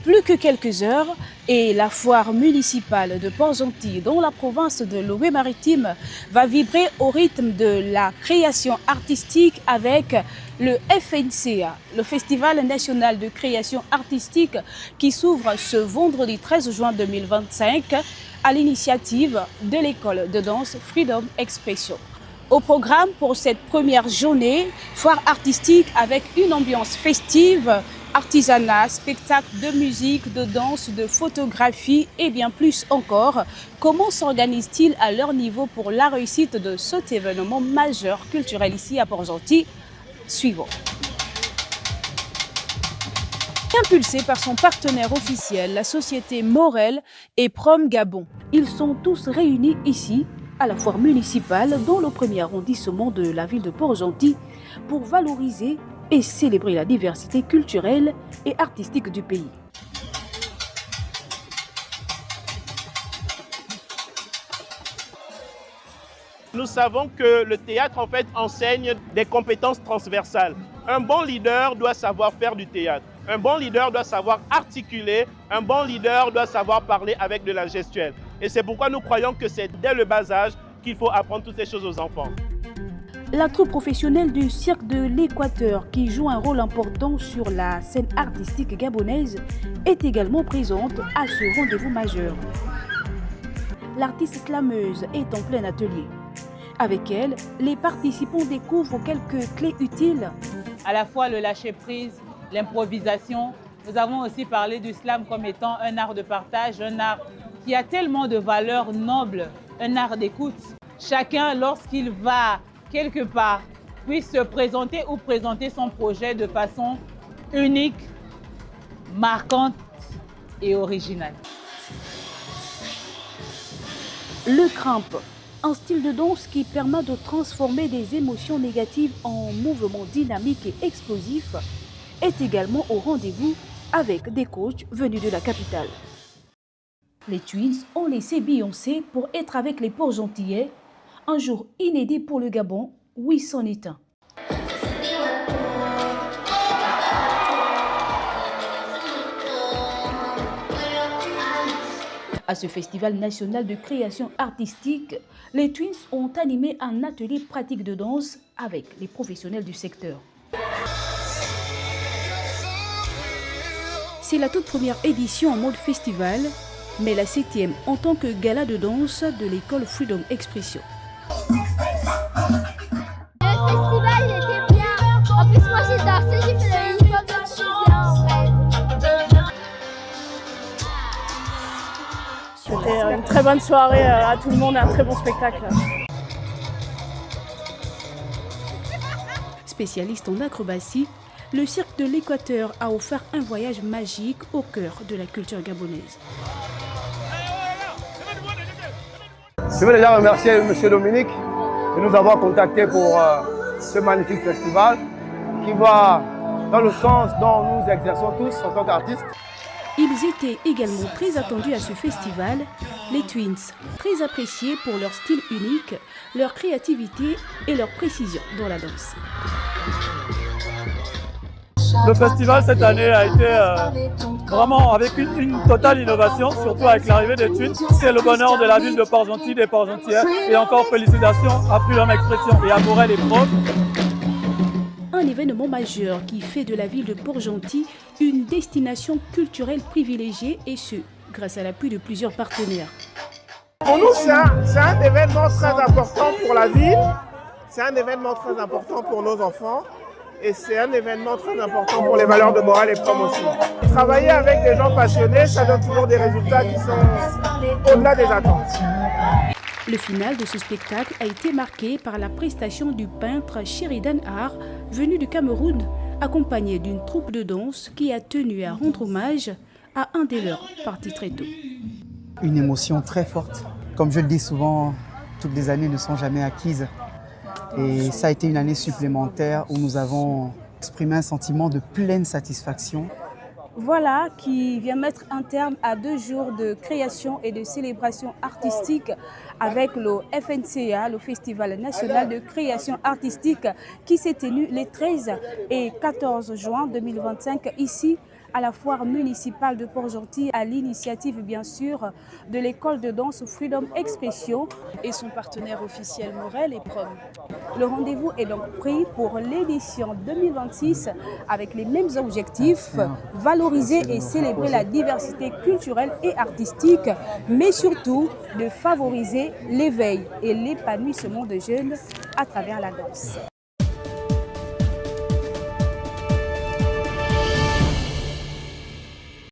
Plus que quelques heures et la foire municipale de Port-Gentil, dans la province de Loé-Maritime, va vibrer au rythme de la création artistique avec le FNCA, le Festival national de création artistique qui s'ouvre ce vendredi 13 juin 2025 à l'initiative de l'école de danse Freedom Expression. Au programme pour cette première journée, foire artistique avec une ambiance festive, artisanat, spectacle de musique, de danse, de photographie et bien plus encore. Comment s'organise-t-il à leur niveau pour la réussite de cet événement majeur culturel ici à Port-Gentil? Suivons. Impulsé par son partenaire officiel, la société Morel et Prom Gabon. Ils sont tous réunis ici, à la foire municipale, dans le premier arrondissement de la ville de Port-Gentil, pour valoriser et célébrer la diversité culturelle et artistique du pays. Nous savons que le théâtre en fait enseigne des compétences transversales. Un bon leader doit savoir faire du théâtre. Un bon leader doit savoir articuler. Un bon leader doit savoir parler avec de la gestuelle. Et c'est pourquoi nous croyons que c'est dès le bas âge qu'il faut apprendre toutes ces choses aux enfants. La troupe professionnelle du Cirque de l'Équateur, qui joue un rôle important sur la scène artistique gabonaise, est également présente à ce rendez-vous majeur. L'artiste slameuse est en plein atelier. Avec elle, les participants découvrent quelques clés utiles. À la fois le lâcher-prise, l'improvisation. Nous avons aussi parlé du slam comme étant un art de partage, un art qui a tellement de valeurs nobles, un art d'écoute. Chacun, lorsqu'il va quelque part, puisse se présenter ou présenter son projet de façon unique, marquante et originale. Le cramp, un style de danse qui permet de transformer des émotions négatives en mouvements dynamiques et explosifs, est également au rendez-vous avec des coachs venus de la capitale. Les Twins ont laissé Beyoncé pour être avec les Port-Gentillais. Un jour inédit pour le Gabon, oui, c'en est un. À ce festival national de création artistique, les Twins ont animé un atelier pratique de danse avec les professionnels du secteur. C'est la toute première édition en mode festival, mais la 7e en tant que gala de danse de l'école Freedom Expression. Le festival il était bien. En plus moi j'ai dansé, j'ai fait le hip-hop donc je suis bien en fait. C'était une très bonne soirée à tout le monde, un très bon spectacle. Spécialiste en acrobatie, le Cirque de l'Équateur a offert un voyage magique au cœur de la culture gabonaise. Je veux déjà remercier M. Dominique de nous avoir contactés pour ce magnifique festival qui va dans le sens dont nous exerçons tous en tant qu'artistes. Ils étaient également très attendus à ce festival, les Twins, très appréciés pour leur style unique, leur créativité et leur précision dans la danse. Le festival cette année a été vraiment avec une totale innovation, surtout avec l'arrivée des Twins. C'est le bonheur de la ville de Port-Gentil, des Port-Gentillais. Et encore félicitations à Freedom Expression et à Morel et Prom. Un événement majeur qui fait de la ville de Port-Gentil une destination culturelle privilégiée et ce, grâce à l'appui de plusieurs partenaires. Pour nous, c'est un événement très important pour la ville, c'est un événement très important pour nos enfants et c'est un événement très important pour les valeurs de morale et prom aussi. Travailler avec des gens passionnés, ça donne toujours des résultats qui sont au-delà des attentes. Le final de ce spectacle a été marqué par la prestation du peintre Sheridan Har, venu du Cameroun, accompagné d'une troupe de danse qui a tenu à rendre hommage à un des leurs partis très tôt. Une émotion très forte. Comme je le dis souvent, toutes les années ne sont jamais acquises. Et ça a été une année supplémentaire où nous avons exprimé un sentiment de pleine satisfaction. Voilà qui vient mettre un terme à 2 jours de création et de célébration artistique avec le FNCA, le Festival national de création artistique qui s'est tenu les 13 et 14 juin 2025 ici à la foire municipale de Port-Gentil à l'initiative bien sûr de l'école de danse Freedom Expression et son partenaire officiel Morel et Prom. Le rendez-vous est donc pris pour l'édition 2026 avec les mêmes objectifs, valoriser et célébrer la diversité culturelle et artistique, mais surtout de favoriser l'éveil et l'épanouissement des jeunes à travers la danse.